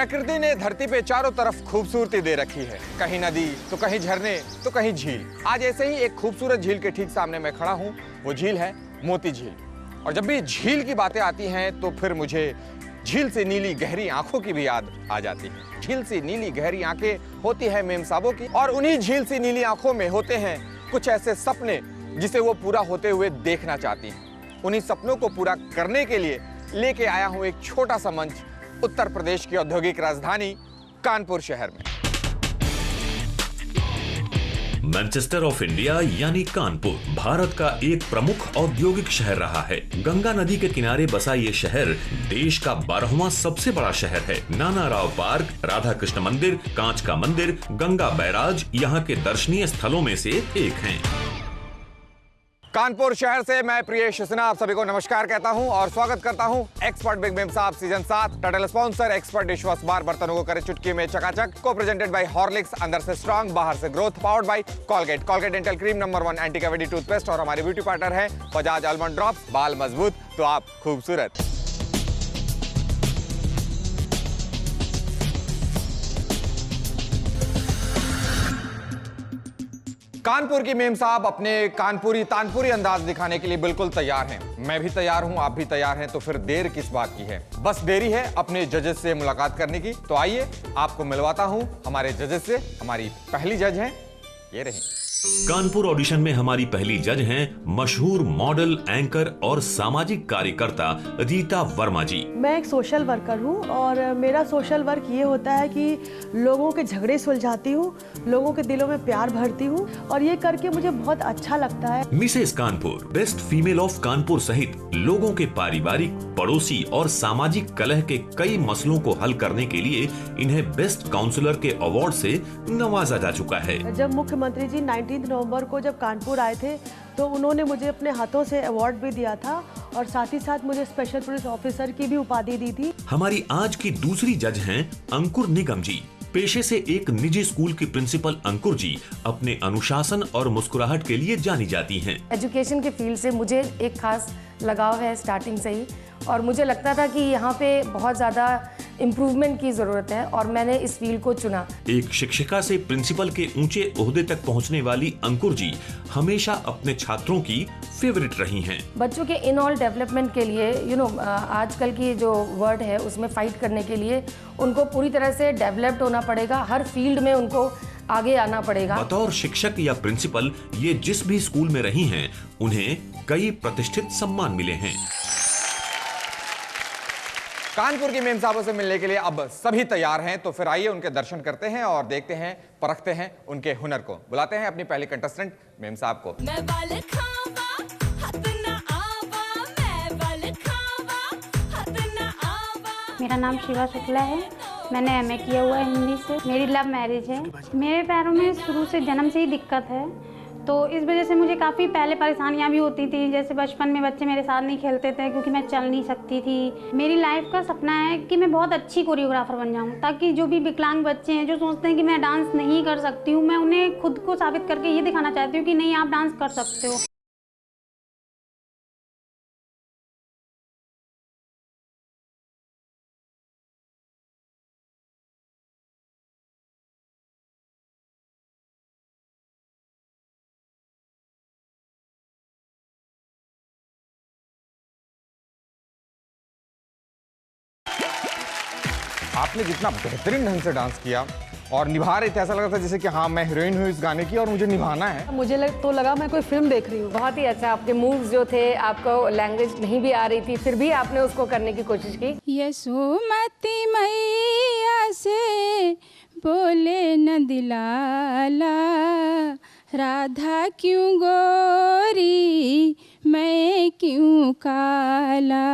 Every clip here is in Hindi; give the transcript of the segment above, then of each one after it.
प्रकृति ने धरती पे चारों तरफ खूबसूरती दे रखी है, कहीं नदी तो कहीं झरने तो कहीं झील। आज ऐसे ही एक खूबसूरत झील के ठीक सामने मैं खड़ा हूँ। वो झील है मोती झील। और जब भी झील की बातें आती हैं तो फिर मुझे झील से नीली गहरी आंखों की भी याद आ जाती है। झील से नीली गहरी आंखें होती है मेम साहबों की, और उन्हीं झील से नीली आंखों में होते हैं कुछ ऐसे सपने जिसे वो पूरा होते हुए देखना चाहती हैं। उन्हीं सपनों को पूरा करने के लिए लेके आया हूं एक छोटा सा मंच उत्तर प्रदेश की औद्योगिक राजधानी कानपुर शहर में। मैनचेस्टर ऑफ इंडिया यानी कानपुर भारत का एक प्रमुख औद्योगिक शहर रहा है। गंगा नदी के किनारे बसा ये शहर देश का 12वां सबसे बड़ा शहर है। नाना राव पार्क, राधा कृष्ण मंदिर, कांच का मंदिर, गंगा बैराज यहाँ के दर्शनीय स्थलों में से एक हैं। कानपुर शहर से मैं प्रियेश सिन्हा आप सभी को नमस्कार कहता हूं और स्वागत करता हूं expert big ma'am Sahab season 7 title sponsor expert dishwash bar, बर्तनों को करे चुटकी में चकाचक, को प्रेजेंटेड बाय हॉर्लिक्स, अंदर से स्ट्रांग बाहर से growth, powered by Colgate dental cream number 1 anti cavity toothpaste, और हमारे ब्यूटी पार्टनर है बजाज आलमंड ड्रॉप्स। बाल मजबूत तो आप खूबसूरत। कानपुर की मेम साहब अपने कानपुरी तानपुरी अंदाज दिखाने के लिए बिल्कुल तैयार हैं। मैं भी तैयार हूं, आप भी तैयार हैं, तो फिर देर किस बात की है। बस देरी है अपने जजेस से मुलाकात करने की। तो आइए आपको मिलवाता हूं हमारे जजेस से। हमारी पहली जज हैं, ये रही। कानपुर ऑडिशन में हमारी पहली जज हैं मशहूर मॉडल, एंकर और सामाजिक कार्यकर्ता रीता वर्मा जी। मैं एक सोशल वर्कर हूँ और मेरा सोशल वर्क ये होता है कि लोगों के झगड़े सुलझाती हूँ, लोगों के दिलों में प्यार भरती हूँ, और ये करके मुझे बहुत अच्छा लगता है। Mrs Kanpur, best female of Kanpur सहित लोगों के पारिवारिक, पड़ोसी और सामाजिक कलह के कई मसलों को हल करने के लिए इन्हें बेस्ट काउंसलर के अवार्ड से नवाजा जा चुका है। जब मुख्यमंत्री जी 19 नवंबर को जब कानपुर आए थे तो उन्होंने मुझे अपने हाथों से अवार्ड भी दिया था और साथ ही साथ मुझे स्पेशल पुलिस ऑफिसर की भी उपाधि दी थी। हमारी आज की दूसरी जज हैं अंकुर निगम जी। पेशे से एक निजी स्कूल की प्रिंसिपल अंकुर जी अपने अनुशासन और मुस्कुराहट के लिए जानी जाती हैं। एजुकेशन के फील्ड से मुझे एक खास लगाव है स्टार्टिंग से ही, और मुझे लगता था कि यहाँ पे बहुत ज़्यादा इम्प्रूवमेंट की ज़रूरत है और मैंने इस फील्ड को चुना। एक शिक्षिका से प्रिंसिपल के ऊंचे ओहदे तक पहुँचने वाली अंकुर जी हमेशा अपने छात्रों की फेवरेट रही हैं। बच्चों के इन ऑल डेवलपमेंट के लिए आजकल की जो वर्ड है उसमें फाइट करने के लिए उनको पूरी तरह से डेवलप्ड होना पड़ेगा, हर फील्ड में उनको आगे आना पड़ेगा। बतौर शिक्षक या प्रिंसिपल ये जिस भी स्कूल में रही हैं, उन्हें कई प्रतिष्ठित सम्मान मिले हैं। कानपुर की मेम साहबों से मिलने के लिए अब सभी तैयार हैं, तो फिर आइए उनके दर्शन करते हैं और देखते हैं, परखते हैं उनके हुनर को। बुलाते हैं अपनी पहली कंटेस्टेंट मेम साहब को। मेरा नाम शिवा शुक्ला है, मैंने एमए किया हुआ है हिंदी से। मेरी लव मैरिज है। मेरे पैरों में शुरू से जन्म से ही दिक्कत है, तो इस वजह से मुझे काफ़ी पहले परेशानियां भी होती थी। जैसे बचपन में बच्चे मेरे साथ नहीं खेलते थे क्योंकि मैं चल नहीं सकती थी। मेरी लाइफ का सपना है कि मैं बहुत अच्छी कोरियोग्राफर बन जाऊं, ताकि जो भी विकलांग बच्चे हैं जो सोचते हैं कि मैं डांस नहीं कर सकती हूँ, मैं उन्हें खुद को साबित करके ये दिखाना चाहती हूँ कि नहीं, आप डांस कर सकते हो। आपने जितना बेहतरीन ढंग से डांस किया और निभा रहे थे, ऐसा लग रहा था जैसे कि हाँ मैं हीरोइन हूँ इस गाने की और मुझे निभाना है। मुझे लगा मैं कोई फिल्म देख रही हूँ। बहुत ही अच्छा, आपके मूव्स जो थे, आपको लैंग्वेज नहीं भी आ रही थी फिर भी आपने उसको करने की कोशिश की। यशोमती मैया से बोले न दिलाला, राधा क्यों गोरी मैं क्यों काला।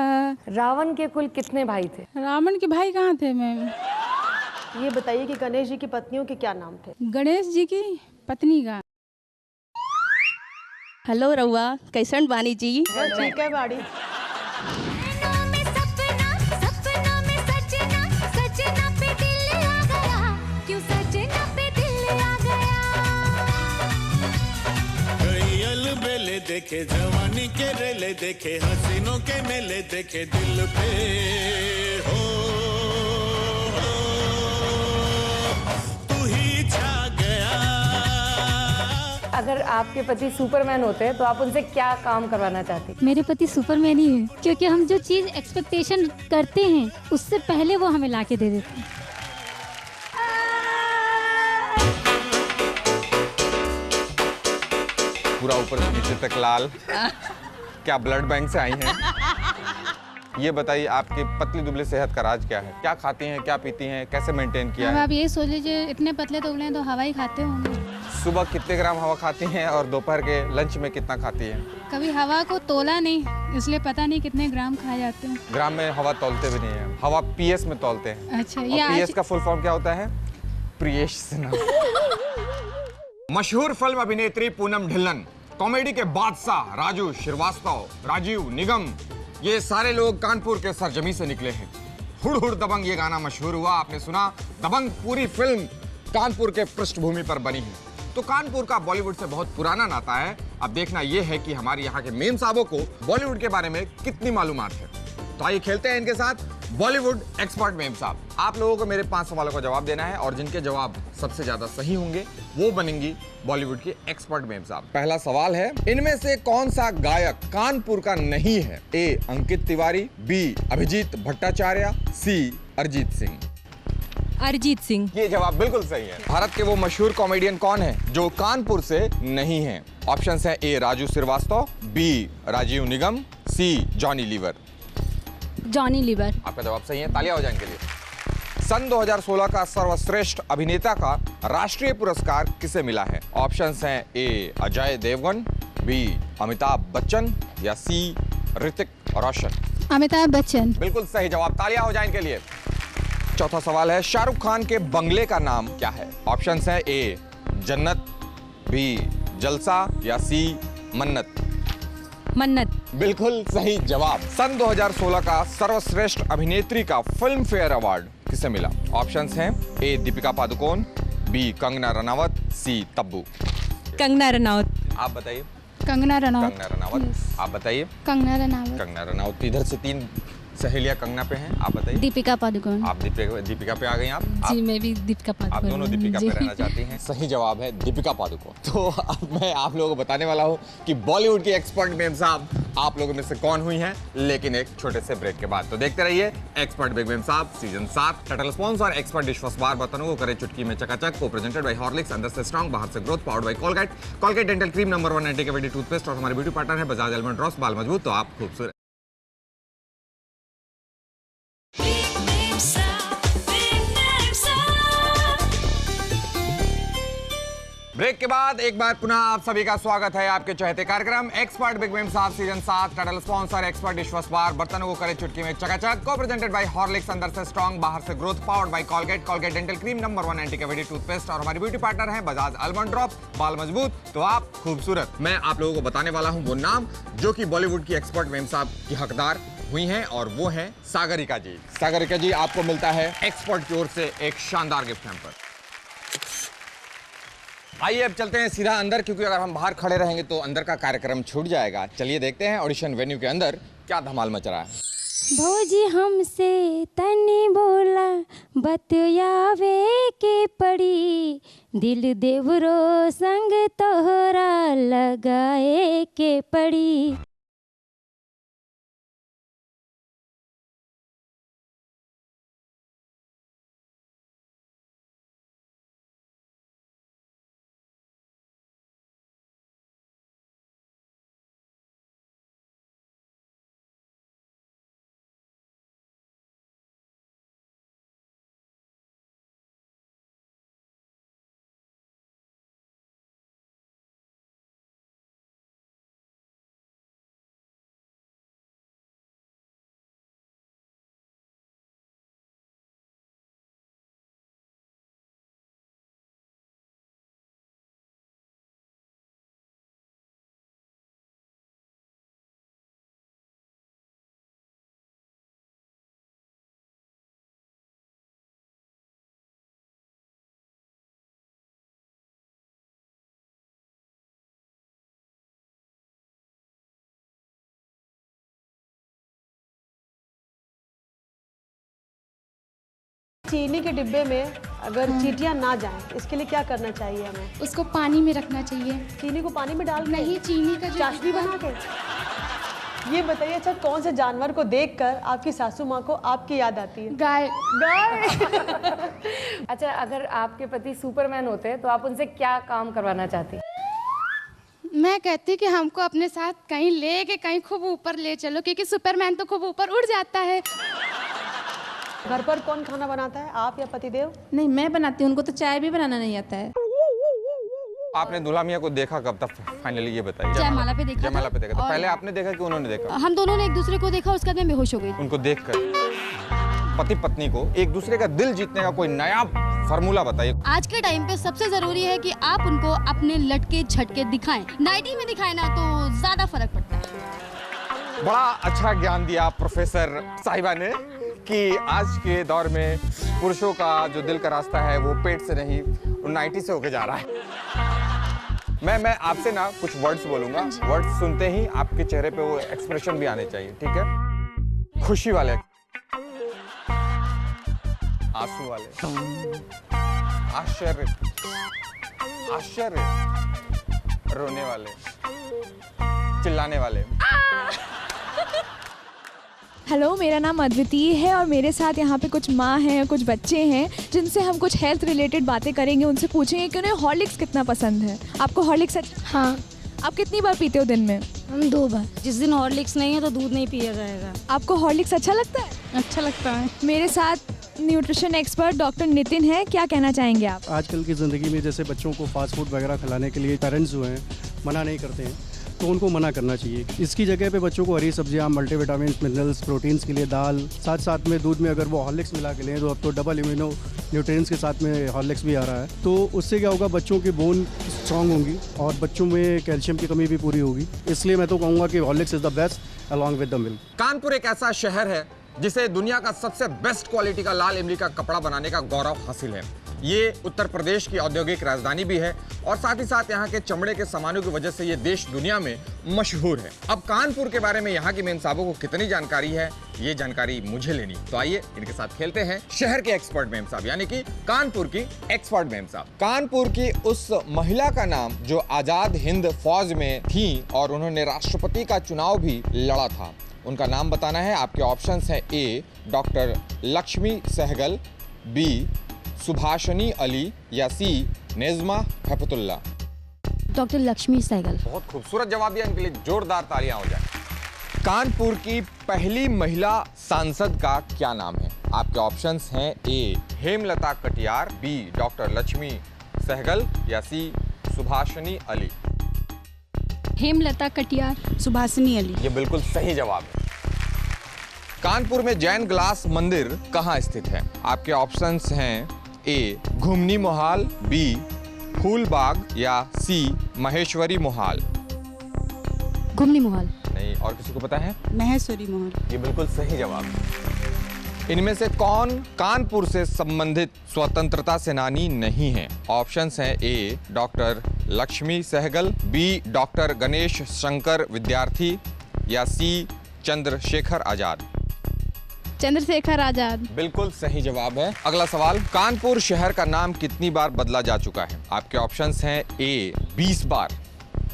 रावण के कुल कितने भाई थे? रावण के भाई कहाँ थे मैम? ये बताइए कि गणेश जी की पत्नियों के क्या नाम थे? गणेश जी की पत्नी का। हेलो रउआ, कैसन बानी जी? ठीक है बाड़ी। देखे जवानी के रेले, देखे हसीनों के मेले, देखे दिल पे हो अगर आपके पति सुपरमैन होते तो आप उनसे क्या काम करवाना चाहते? मेरे पति सुपरमैन ही है, क्योंकि हम जो चीज़ एक्सपेक्टेशन करते हैं उससे पहले वो हमें ला के दे देते हैं। पूरा ऊपर से नीचे तक लाल। क्या ब्लड बैंक से आई हैं? ये बताइए, आपकी पतली दुबली सेहत का राज क्या है? क्या खाती हैं, क्या पीती हैं, कैसे मेंटेन किया अब है? आप ये सोच लीजिए, इतने पतले दुबले हैं तो हवा ही खाते होंगे। सुबह कितने ग्राम हवा खाती हैं और दोपहर के लंच में कितना खाती हैं? कभी हवा को तोला नहीं, इसलिए पता नहीं कितने ग्राम खाए जाते हैं। ग्राम में हवा तोलते भी नहीं है, हवा पीएस में तोलते हैं। अच्छा, और ये पीएस का फुल फॉर्म क्या होता है? प्रियेश सिन्हा। मशहूर फिल्म अभिनेत्री पूनम ढिल्लन, कॉमेडी के बादशाह राजू श्रीवास्तव, राजीव निगम, ये सारे लोग कानपुर के सरजमी से निकले हैं। हुड़ हुड़ दबंग ये गाना मशहूर हुआ, आपने सुना। दबंग पूरी फिल्म कानपुर के पृष्ठभूमि पर बनी है। तो कानपुर का बॉलीवुड से बहुत पुराना नाता है। अब देखना यह है कि हमारे यहाँ के मेम साहबों को बॉलीवुड के बारे में कितनी मालूमात है। तो आइए खेलते हैं इनके साथ बॉलीवुड एक्सपर्ट मेम साहब। आप लोगों को मेरे 5 सवालों का जवाब देना है और जिनके जवाब सबसे ज्यादा सही होंगे वो बनेंगी बॉलीवुड की एक्सपर्ट मेम साहब। पहला सवाल है, इनमें से कौन सा गायक कानपुर का नहीं है? ए अंकित तिवारी, बी अभिजीत भट्टाचार्य, सी अरिजीत सिंह। अरिजीत सिंह। ये जवाब बिल्कुल सही है। भारत के वो मशहूर कॉमेडियन कौन है जो कानपुर से नहीं है? ऑप्शंस हैं A Raju Srivastava, B Rajeev Nigam, C Johnny Lever. Johnny Lever. आपका जवाब सही है, तालियां हो जाएं इनके लिए। सन 2016 का सर्वश्रेष्ठ अभिनेता का राष्ट्रीय पुरस्कार किसे मिला है? ऑप्शंस हैं ए अजय देवगन, बी अमिताभ बच्चन या सी ऋतिक रोशन। अमिताभ बच्चन। बिल्कुल सही जवाब, तालियां हो जाएं इनके लिए। चौथा सवाल है, शाहरुख खान के बंगले का नाम क्या है? ऑप्शंस हैं ए जन्नत, बी जलसा या सी मन्नत। मन्नत। बिल्कुल सही जवाब। सन 2016 का सर्वश्रेष्ठ अभिनेत्री का फिल्म फेयर अवार्ड किसे मिला? ऑप्शंस हैं ए दीपिका पादुकोण, बी कंगना रनावत, सी तब्बू। कंगना रनावत। आप बताइए। कंगना रनावत। कंगना रनावत। आप बताइए। कंगना रनावत। कंगना रनावत। इधर से 3 सहेलियां कंगना पे हैं, आप बताइए। दीपिका पादुकोण। आप दीपिका पे आ गई। आप जी, मैं भी दीपिका पादुकोण। आप दोनों दीपिका पे रहना चाहती हैं। सही जवाब है दीपिका पादुकोण। तो अब मैं आप लोगों को बताने वाला हूं कि बॉलीवुड की एक्सपर्ट मेम साहब आप लोगों में से कौन हुई हैं, लेकिन एक छोटे से ब्रेक के बाद। तो देखते रहिए expert big ma'am Sahab season 7। Title sponsor expert dishwash bar, बर्तनों को करे चुटकी में चकाचक। को प्रेजेंटेड बाय हॉर्लिक्स, अंदर से स्ट्रांग बाहर से growth, powered by Colgate dental cream number 1 anti cavity toothpaste और हमारे ब्यूटी पार्टनर है बजाज आलमंड ड्रॉप्स। बाल मजबूत तो आप खूबसूरत। ब्रेक के बाद एक बार पुनः आप सभी का स्वागत है आपके चहेते कार्यक्रम expert big ma'am Sahab season 7। Title sponsor expert dishwash bar, बर्तनों को करे चुटकी में चकाचक। को प्रेजेंटेड बाय हॉर्लिक्स, अंदर से स्ट्रांग बाहर से growth, powered by Colgate dental cream number 1 anti cavity toothpaste और हमारी ब्यूटी पार्टनर है बजाज आलमंड ड्रॉप्स। बाल मजबूत तो आप खूबसूरत। मैं आप लोगों को बताने वाला हूं वो नाम जो कि बॉलीवुड की एक्सपर्ट मेम साहब की हकदार हुई हैं और वो है सागरिका जी। सागरिका जी, आपको मिलता है एक्सपर्ट की ओर से एक शानदार गिफ्ट हैम्पर। आइए अब चलते हैं सीधा अंदर, क्योंकि अगर हम बाहर खड़े रहेंगे तो अंदर का कार्यक्रम छूट जाएगा। चलिए देखते हैं ऑडिशन वेन्यू के अंदर क्या धमाल मच रहा है। भौजी हमसे तनी बोला बतियावे के पड़ी, दिल देवरो संग तोहरा लगाए के पड़ी। चीनी के डिब्बे में अगर चींटियां ना जाएं, इसके लिए क्या करना चाहिए हमें? उसको पानी में रखना चाहिए। चीनी को पानी में डाल के? नहीं, चीनी का जो चाशनी बना के। ये बताइए, अच्छा कौन से जानवर को देखकर आपकी सासू माँ को आपकी याद आती है? गाय। गाय। अच्छा, अगर आपके पति सुपरमैन होते तो आप उनसे क्या काम करवाना चाहती? मैं कहती कि हमको अपने साथ कहीं ले के कहीं खूब ऊपर ले चलो, क्योंकि सुपरमैन तो खूब ऊपर उड़ जाता है। घर पर कौन खाना बनाता है, आप या पतिदेव? नहीं, मैं बनाती हूँ, उनको तो चाय भी बनाना नहीं आता है। आपने दूल्हा मियां को देखा कब तक फाइनली ये बताइए? जयमाला पे देखा था। जयमाला पे देखा। तो और- पहले आपने देखा कि उन्होंने देखा? हम दोनों ने एक दूसरे को देखा, उसके बाद मैं बेहोश हो गई। उनको देखकर पति पत्नी को एक दूसरे का दिल जीतने का कोई नया फार्मूला बताइए। आज के टाइम पे सबसे जरूरी है कि आप उनको अपने लटके झटके दिखाएं। नाइटी में दिखाएं ना तो ज्यादा फर्क पड़ता है। बड़ा अच्छा ज्ञान दिया प्रोफेसर साहिबा ने कि आज के दौर में पुरुषों का जो दिल का रास्ता है वो पेट से नहीं, नाइटी से होके जा रहा है। मैं आपसे ना कुछ वर्ड्स बोलूंगा, वर्ड्स सुनते ही आपके चेहरे पे वो एक्सप्रेशन भी आने चाहिए, ठीक है? खुशी वाले, आंसू वाले, आश्चर्य, आश्चर्य, रोने वाले, चिल्लाने वाले। हेलो, मेरा नाम अद्वितीय है और मेरे साथ यहाँ पे कुछ माँ हैं, कुछ बच्चे हैं जिनसे हम कुछ हेल्थ रिलेटेड बातें करेंगे। उनसे पूछेंगे कि उन्हें हॉर्लिक्स कितना पसंद है। आपको हॉर्लिक्स हाँ, आप कितनी बार पीते हो दिन में? हम 2 बार। जिस दिन हॉर्लिक्स नहीं है तो दूध नहीं पिया जाएगा। आपको हॉर्लिक्स अच्छा लगता है? अच्छा लगता है। मेरे साथ न्यूट्रिशन एक्सपर्ट डॉक्टर नितिन है, क्या कहना चाहेंगे आप? आजकल की ज़िंदगी में जैसे बच्चों को फास्ट फूड वगैरह खिलाने के लिए पेरेंट्स जो हैं मना नहीं करते हैं, तो उनको मना करना चाहिए। इसकी जगह पे बच्चों को हरी सब्जियां, मल्टीविटामिन, मिनरल्स, प्रोटीन्स के लिए दाल, साथ साथ में दूध में अगर वो हॉर्लिक्स मिला के लें तो अब तो डबल इम्यूनो न्यूट्रिएंट्स के साथ में हॉर्लिक्स भी आ रहा है, तो उससे क्या होगा, बच्चों की बोन स्ट्रांग होंगी और बच्चों में कैल्शियम की कमी भी पूरी होगी। इसलिए मैं तो कहूँगा कि Horlicks is the best along with the milk. Kanpur एक ऐसा शहर है जिसे दुनिया का सबसे बेस्ट क्वालिटी का लाल इमली का कपड़ा बनाने का गौरव हासिल है। ये उत्तर प्रदेश की औद्योगिक राजधानी भी है और साथ ही साथ यहाँ के चमड़े के सामानों की वजह से ये देश दुनिया में मशहूर है। अब कानपुर के बारे में यहाँ की मेम साहबों को कितनी जानकारी है, ये जानकारी मुझे लेनी, तो आइए इनके साथ खेलते हैं शहर के एक्सपर्ट मेम साहब, यानी कि कानपुर की एक्सपर्ट मेम साहब। कानपुर की उस महिला का नाम जो आजाद हिंद फौज में थी और उन्होंने राष्ट्रपति का चुनाव भी लड़ा था, उनका नाम बताना है। आपके ऑप्शंस हैं: A doctor Lakshmi Sahgal, B Subhashini Ali या सी नेज़मा फतुल्ला। डॉक्टर लक्ष्मी सहगल। बहुत खूबसूरत जवाब दिया, इनके लिए जोरदार तालियां हो जाए। कानपुर की पहली महिला सांसद का क्या नाम है? आपके ऑप्शंस हैं: ए हेमलता कटियार, बी डॉक्टर लक्ष्मी सहगल या सी सुभाषनी अली। हेमलता कटियार। सुभाषनी अली। ये बिल्कुल सही जवाब है। कानपुर में जैन ग्लास मंदिर कहाँ स्थित है? आपके ऑप्शंस हैं: ए घुमनी मोहाल, बी फूलबाग या सी महेश्वरी मोहाल। घुमनी मोहाल। नहीं, और किसी को पता है? महेश्वरी मोहन। ये बिल्कुल सही जवाब है। इनमें से कौन कानपुर से संबंधित स्वतंत्रता सेनानी नहीं है? ऑप्शंस हैं: A doctor Lakshmi Sahgal, B doctor Ganesh Shankar Vidyarthi या सी चंद्रशेखर आजाद। चंद्रशेखर आजाद। बिल्कुल सही जवाब है। अगला सवाल, कानपुर शहर का नाम कितनी बार बदला जा चुका है? आपके ऑप्शंस हैं: ए 20 बार,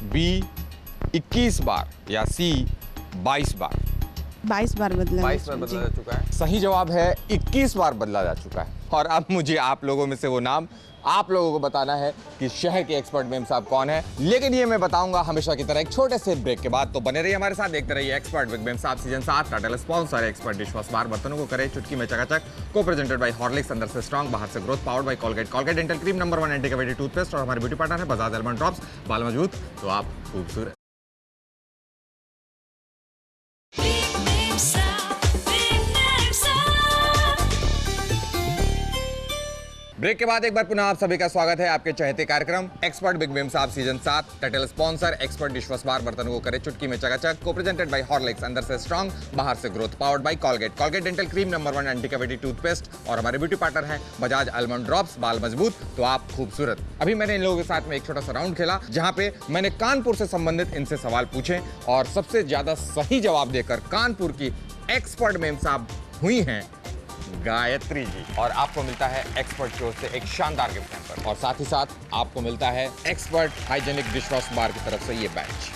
बी 21 बार या सी 22 बार। 22 बार बदला। 22 बार बदला जा चुका है। सही जवाब है 21 बार बदला जा चुका है। और अब मुझे आप लोगों में से वो नाम आप लोगों को बताना है कि शहर के एक्सपर्ट मेम साहब कौन है, लेकिन ये मैं बताऊंगा हमेशा की तरह एक छोटे से ब्रेक के बाद। तो बने रहिए हमारे साथ, देखते रहिए expert with Mem Sahab season 7 का tele sponsor expert dishwash bar, बर्तनों को करे चुटकी में चकाचक, को प्रेजेंटेड बाय हॉर्लिक्स, अंदर से स्ट्रॉन्ग बाहर से growth, powered by Colgate, Colgate dental cream number 1 anti cavity toothpaste, और हमारे ब्यूटी पार्टनर है बजाज आलमंड ड्रॉप्स। बाल मजबूत तो आप खूबसूरत। ब्रेक के बाद एक बार पुनः आप सभी का स्वागत है आपके चहेते कार्यक्रम expert big ma'am Sahab season 7 title sponsor expert dishwash bar, बर्तनों को करे चुटकी में चकाचक, को प्रेजेंटेड बाय हॉर्लिक्स, अंदर से स्ट्रॉन्ग बाहर से growth, powered by Colgate, Colgate dental cream number 1 anti cavity toothpaste, और हमारे ब्यूटी पार्टनर है बजाज आलमंड ड्रॉप्स। बाल मजबूत तो आप खूबसूरत। अभी मैंने इन लोगों के साथ में एक छोटा सा राउंड खेला जहां पे मैंने कानपुर से संबंधित इनसे सवाल पूछे और सबसे ज्यादा सही जवाब देकर कानपुर की एक्सपर्ट मेम साहब हुई हैं गायत्री जी। और आपको मिलता है एक्सपर्ट की ओर से एक शानदार गिफ्ट हैम्पर, और साथ ही साथ आपको मिलता है एक्सपर्ट हाइजेनिक डिशवॉश बार की तरफ से ये बैच।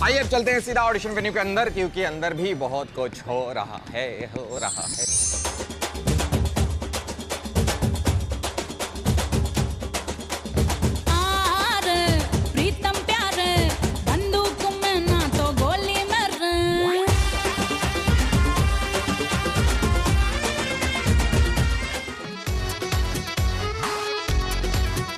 आइए अब चलते हैं सीधा ऑडिशन वेन्यू के अंदर, क्योंकि अंदर भी बहुत कुछ हो रहा है।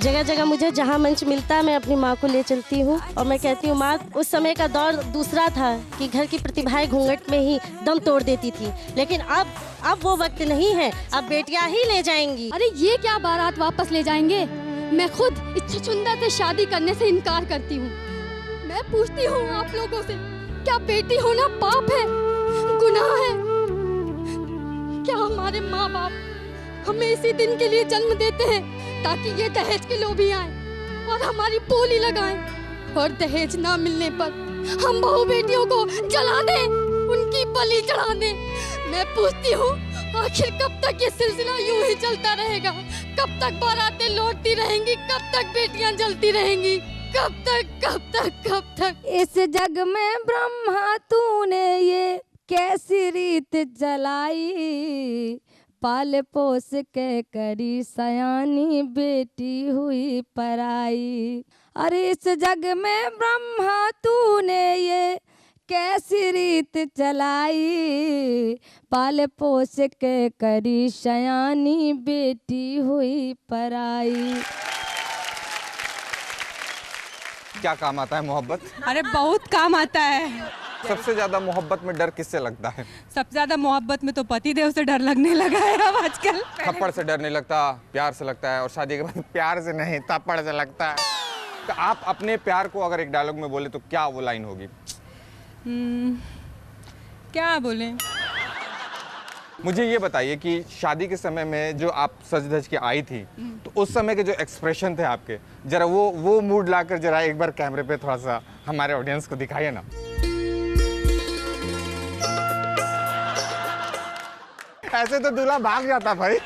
जगह जगह मुझे जहाँ मंच मिलता है मैं अपनी माँ को ले चलती हूँ और मैं कहती हूँ माँ, उस समय का दौर दूसरा था कि घर की प्रतिभाएं घूंघट में ही दम तोड़ देती थी, लेकिन अब वो वक्त नहीं है, अब बेटियाँ ही ले जाएंगी। अरे ये क्या बारात वापस ले जाएंगे? मैं खुद इस छुछुंदर से शादी करने से इनकार करती हूँ। मैं पूछती हूँ आप लोगों से, क्या बेटी होना पाप है, गुनाह है? क्या हमारे माँ बाप हमें इसी दिन के लिए जन्म देते हैं ताकि ये दहेज के लोभी आए और हमारी बोली लगाएं, और दहेज ना मिलने पर हम बहू बेटियों को जला दें, उनकी बलि चढ़ा दें? मैं पूछती हूँ, आखिर कब तक ये सिलसिला यूं ही चलता रहेगा? कब तक बारातें लौटती रहेंगी? कब तक बेटियां जलती रहेंगी? कब तक? इस जग में ब्रह्मा तूने ये कैसी रीत जलाई, पाल पोस के करी सयानी बेटी हुई पराई। अरे इस जग में ब्रह्मा तूने ये कैसी रीत चलाई, पाल पोस के करी सयानी बेटी हुई पराई। क्या काम आता है मोहब्बत? अरे बहुत काम आता है। सबसे ज्यादा मोहब्बत में डर किससे लगता है? सबसे ज्यादा मोहब्बत में तो पति देव से डर लगने लगा है अब आजकल। थप्पड़ से डर नहीं लगता, प्यार से लगता है, और शादी के बाद प्यार से नहीं थप्पड़ से लगता है। तो आप अपने प्यार को अगर एक डायलॉग में बोले तो क्या वो लाइन होगी? क्या बोले? मुझे ये बताइए कि शादी के समय में जो आप सज धज के आई थी, तो उस समय के जो एक्सप्रेशन थे आपके, जरा वो मूड लाकर जरा एक बार कैमरे पे थोड़ा सा हमारे ऑडियंस को दिखाइए ना। ऐसे तो दूल्हा भाग जाता भाई।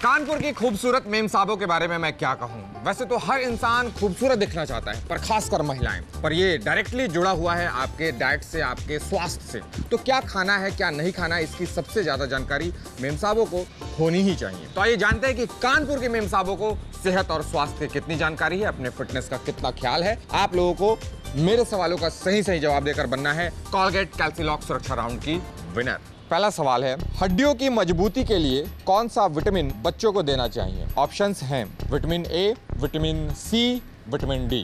कानपुर की खूबसूरत मेम साहबों के बारे में मैं क्या कहूँ। वैसे तो हर इंसान खूबसूरत दिखना चाहता है, पर खासकर महिलाएं। पर ये डायरेक्टली जुड़ा हुआ है आपके डाइट से, आपके स्वास्थ्य से। तो क्या खाना है, क्या नहीं खाना है, इसकी सबसे ज्यादा जानकारी मेम साहबों को होनी ही चाहिए। तो आइए जानते हैं कि कानपुर के मेम साहबों को सेहत और स्वास्थ्य की कितनी जानकारी है, अपने फिटनेस का कितना ख्याल है। आप लोगों को मेरे सवालों का सही जवाब देकर बनना है कोलगेट कैल्सीलॉक सुरक्षा राउंड की विनर। पहला सवाल है, हड्डियों की मजबूती के लिए कौन सा विटामिन बच्चों को देना चाहिए? ऑप्शंस हैं vitamin A, vitamin C, vitamin D.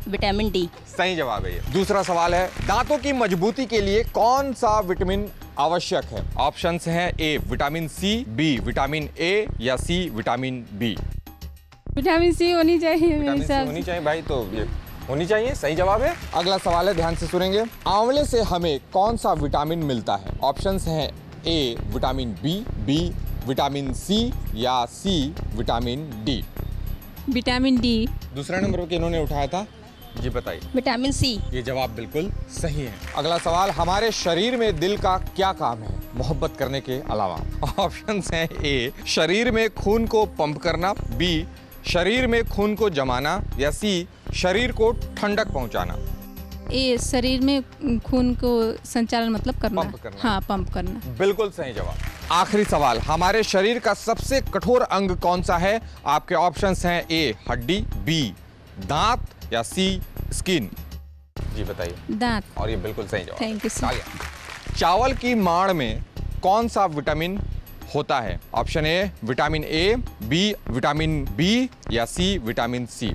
Vitamin D सही जवाब है ये। दूसरा सवाल है, दांतों की मजबूती के लिए कौन सा विटामिन आवश्यक है? ऑप्शंस हैं A vitamin C, B vitamin A, या C vitamin B. Vitamin C होनी चाहिए। विटामिन सी होनी चाहिए भाई, तो ये होनी चाहिए, सही जवाब है। अगला सवाल है, ध्यान से सुनेंगे। आंवले से हमें कौन सा विटामिन मिलता है? ऑप्शंस हैं A vitamin B, B vitamin C, या C vitamin D. Vitamin D. दूसरा नंबर पे इन्होंने उठाया था, जी बताइए। Vitamin C. ये जवाब बिल्कुल सही है। अगला सवाल, हमारे शरीर में दिल का क्या काम है मोहब्बत करने के अलावा? ऑप्शंस हैं ए शरीर में खून को पंप करना, बी शरीर में खून को जमाना, या सी शरीर को ठंडक पहुंचाना। ए शरीर में खून को संचालन मतलब करना। पंप करना। हाँ, पंप करना। बिल्कुल सही जवाब। आखिरी सवाल, हमारे शरीर का सबसे कठोर अंग कौन सा है? आपके ऑप्शंस हैं ए हड्डी, बी दांत, या सी स्किन। जी बताइए। दांत। और ये बिल्कुल सही जवाब। Thank you sir. चावल की माड़ में कौन सा विटामिन होता है? Option A vitamin A, B vitamin B, या C vitamin C.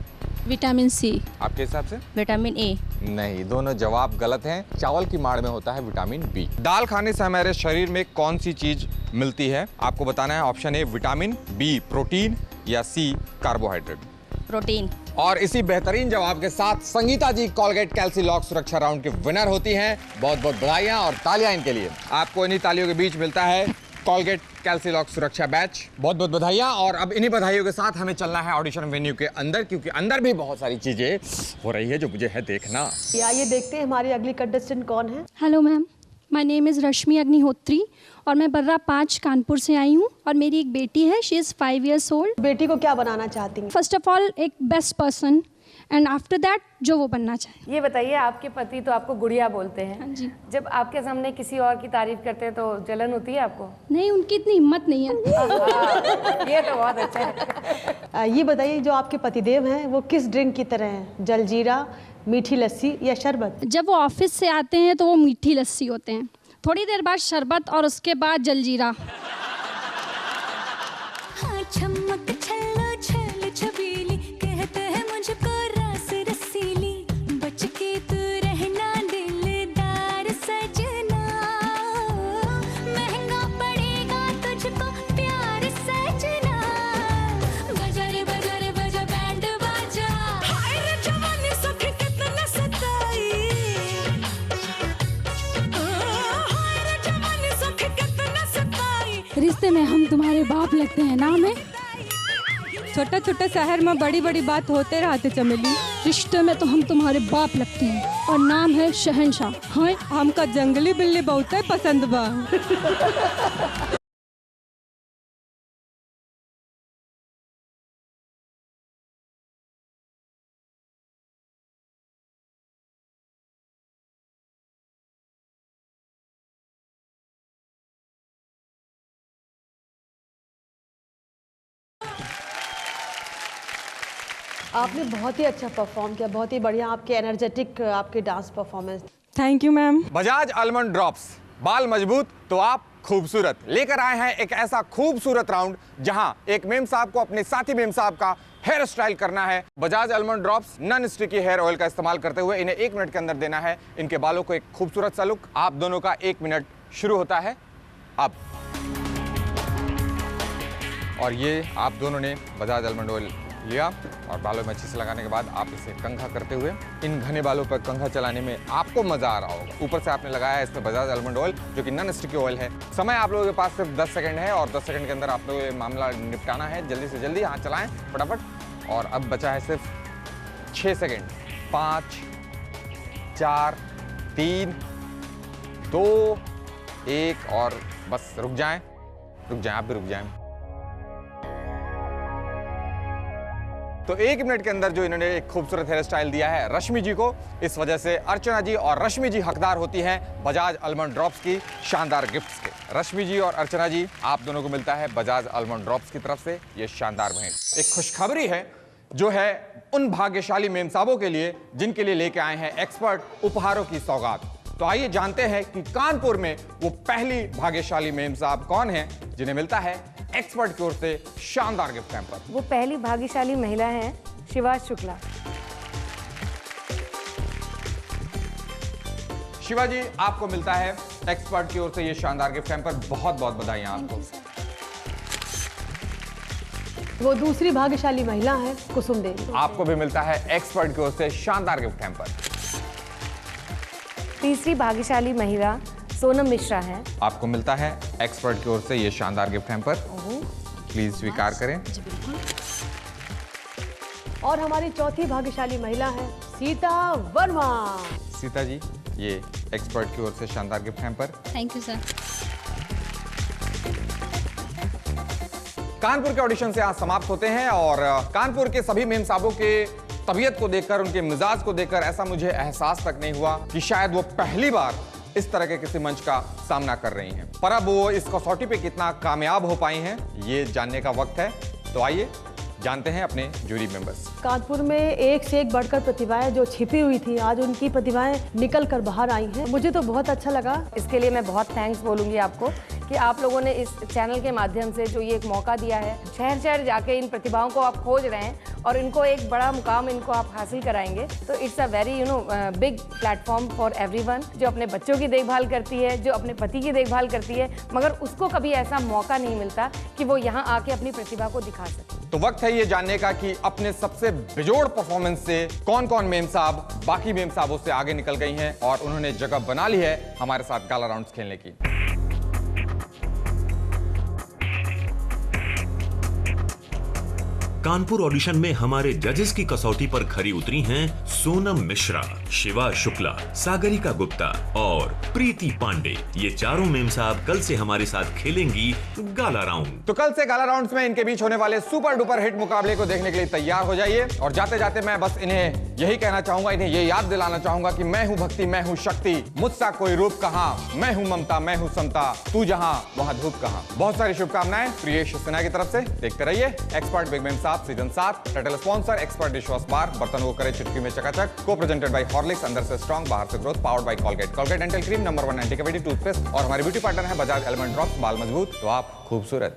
Vitamin C. आपके हिसाब से? Vitamin A. नहीं, दोनों जवाब गलत हैं। चावल की माड़ में होता है विटामिन बी। दाल खाने से हमारे शरीर में कौन सी चीज मिलती है? आपको बताना है। Option A vitamin, B protein, या सी कार्बोहाइड्रेट। प्रोटीन। और इसी बेहतरीन जवाब के साथ संगीता जी कोलगेट कैल्सीलॉक सुरक्षा राउंड की विनर होती हैं। बहुत बहुत बधाइयां और तालियां इनके लिए। आपको इन्हीं तालियों के बीच मिलता है कॉलगेट कैल्सीलॉक सुरक्षा बैच। बहुत बहुत बधाइयाँ। और अब इन्हीं बधाइयों के साथ हमें चलना है ऑडिशन वेन्यू के अंदर, क्योंकि अंदर भी बहुत सारी चीजें हो रही है जो मुझे है देखना। आइए देखते हैं हमारी अगली कंटेस्टेंट कौन है। Hello ma'am, my name is Rashmi Agnihotri और मैं बर्रा 5 कानपुर से आई हूँ और मेरी एक बेटी है, शी इज़ 5 years old। बेटी को क्या बनाना चाहती हैं? फर्स्ट ऑफ ऑल एक best person and after that जो वो बनना चाहे। ये बताइए, आपके पति तो आपको गुड़िया बोलते हैं। हाँ जी। जब आपके सामने किसी और की तारीफ करते हैं तो जलन होती है आपको? नहीं, उनकी इतनी हिम्मत नहीं है। ये तो बहुत अच्छा है। ये बताइए, जो आपके पतिदेव हैं वो किस ड्रिंक की तरह हैं? जलजीरा, मीठी लस्सी या शरबत? जब वो ऑफिस से आते हैं तो वो मीठी लस्सी होते हैं, थोड़ी देर बाद शरबत और उसके बाद जलजीरा। रिश्ते में हम तुम्हारे बाप लगते हैं, नाम है छोटा छोटा शहर में बड़ी बड़ी बात होते रहते चमेली। रिश्ते में तो हम तुम्हारे बाप लगते हैं और नाम है शहंशाह। हाँ, हमका जंगली बिल्ली बहुत पसंद बा। आपने बहुत ही अच्छा परफॉर्म किया, बहुत ही बढ़िया आपके एनर्जेटिक आपके dance performance. Thank you ma'am. Bajaj almond drops, बाल मजबूत तो आप खूबसूरत, लेकर आए हैं एक ऐसा खूबसूरत राउंड जहां एक मेम साहब को अपने साथी मेम साहब का हेयर स्टाइल करना है। Bajaj almond drops non sticky hair oil का इस्तेमाल करते हुए इन्हें 1 मिनट के अंदर देना है इनके बालों को एक खूबसूरत सा लुक। आप दोनों का 1 मिनट शुरू होता है अब। और ये आप दोनों ने बजाज आलमंड ऑयल लिया और बालों में अच्छे से लगाने के बाद आप इसे कंघा करते हुए इन घने बालों पर कंघा चलाने में आपको मजा आ रहा होगा। ऊपर से आपने लगाया है इसमें बजाज आलमंड ऑयल जो कि नॉन स्टिकी ऑयल है। समय आप लोगों के पास सिर्फ 10 सेकंड है और 10 सेकंड के अंदर आप लोगों को ये मामला निपटाना है। जल्दी से जल्दी हाथ चलाएं फटाफट। और अब बचा है सिर्फ 6 सेकंड। 5 4 3 2 1 और बस रुक जाएं, आप भी रुक जाएं। तो 1 मिनट के अंदर जो इन्होंने एक खूबसूरत हेयर स्टाइल दिया है रश्मि जी को, इस वजह से अर्चना जी और रश्मि जी हकदार होती हैं बजाज आलमंड ड्रॉप्स की शानदार गिफ्ट्स के। रश्मि जी और अर्चना जी, आप दोनों को मिलता है बजाज आलमंड ड्रॉप्स की तरफ से ये शानदार भेंट। एक खुशखबरी है जो है उन भाग्यशाली मेम साहबों के लिए जिनके लिए लेके आए हैं एक्सपर्ट उपहारों की सौगात। तो आइए जानते हैं कि कानपुर में वो पहली भाग्यशाली मेम साहब कौन है जिन्हें मिलता है एक्सपर्ट की ओर से शानदार गिफ्ट हैम्पर। वो पहली भाग्यशाली महिला हैं शिवा शुक्ला। शिवा जी, आपको मिलता है एक्सपर्ट की ओर से ये शानदार गिफ्ट हैम्पर। बहुत बहुत बधाइयां आपको। वो दूसरी भाग्यशाली महिला है कुसुम देवी। आपको भी मिलता है एक्सपर्ट की ओर से शानदार गिफ्ट हैम्पर। तीसरी भाग्यशाली महिला सोनम मिश्रा है। आपको मिलता है एक्सपर्ट की ओर से ये शानदार गिफ्ट हैम्पर। प्लीज स्वीकार करें। और हमारी चौथी भाग्यशाली महिला है सीता वर्मा। सीता जी, ये एक्सपर्ट की ओर से शानदार gift hamper. Thank you sir. Kanpur के ऑडिशन से आज समाप्त होते हैं और कानपुर के सभी मेम साहबों के तबीयत को देखकर, उनके मिजाज को देखकर ऐसा मुझे एहसास तक नहीं हुआ कि शायद वो पहली बार इस तरह के किसी मंच का सामना कर रही हैं। पर अब वो इस कसौटी पे कितना कामयाब हो पाई हैं ये जानने का वक्त है। तो आइए जानते हैं अपने जूरी मेंबर्स। कानपुर में एक से एक बढ़कर प्रतिभाएं जो छिपी हुई थी, आज उनकी प्रतिभाएं निकल कर बाहर आई हैं। मुझे तो बहुत अच्छा लगा। इसके लिए मैं बहुत थैंक्स बोलूँगी आपको कि आप लोगों ने इस चैनल के माध्यम से जो ये एक मौका दिया है, शहर शहर जाके इन प्रतिभाओं को आप खोज रहे हैं और इनको एक बड़ा मुकाम इनको आप हासिल कराएंगे। तो it's a very big platform for everyone जो अपने बच्चों की देखभाल करती है, जो अपने पति की देखभाल करती है, मगर उसको कभी ऐसा मौका नहीं मिलता कि वो यहाँ आके अपनी प्रतिभा को दिखा सके। तो वक्त है ये जानने का कि अपने सबसे बेजोड़ परफॉर्मेंस से कौन कौन मेम साहब बाकी मेम साहबों से आगे निकल गई हैं और उन्होंने जगह बना ली है हमारे साथ गाला राउंड्स खेलने की। कानपुर ऑडिशन में हमारे जजेस की कसौटी पर खरी उतरी हैं सोनम मिश्रा, शिवा शुक्ला, सागरिका गुप्ता और प्रीति पांडे। ये चारों मेम साहब कल से हमारे साथ खेलेंगी गाला राउंड। तो कल से गाला राउंड्स में इनके बीच होने वाले सुपर डुपर हिट मुकाबले को देखने के लिए तैयार हो जाइए। और जाते जाते मैं बस इन्हें यही कहना चाहूंगा, इन्हें ये याद दिलाना चाहूंगा कि मैं हूं भक्ति, मैं हूं शक्ति, मुझसा कोई रूप कहां, मैं हूं ममता, मैं हूं समता, तू जहां वहां धूप कहां। बहुत सारी शुभकामनाएं प्रियेश सिन्हा की तरफ से। देखते रहिए expert big ma'am Sahab season 7। Title sponsor expert dishwash बार, बर्तन को करे चुटकी में चकाचक। को प्रेजेंटेड बाय हॉर्लिक्स, अंदर से स्ट्रॉन्ग बाहर से growth, powered by Colgate. Colgate dental cream number 1 anti cavity toothpaste. और हमारी ब्यूटी पार्टनर है बजाज एलिमेंट ड्रॉप्स, बाल मजबूत तो आप खूबसूरत।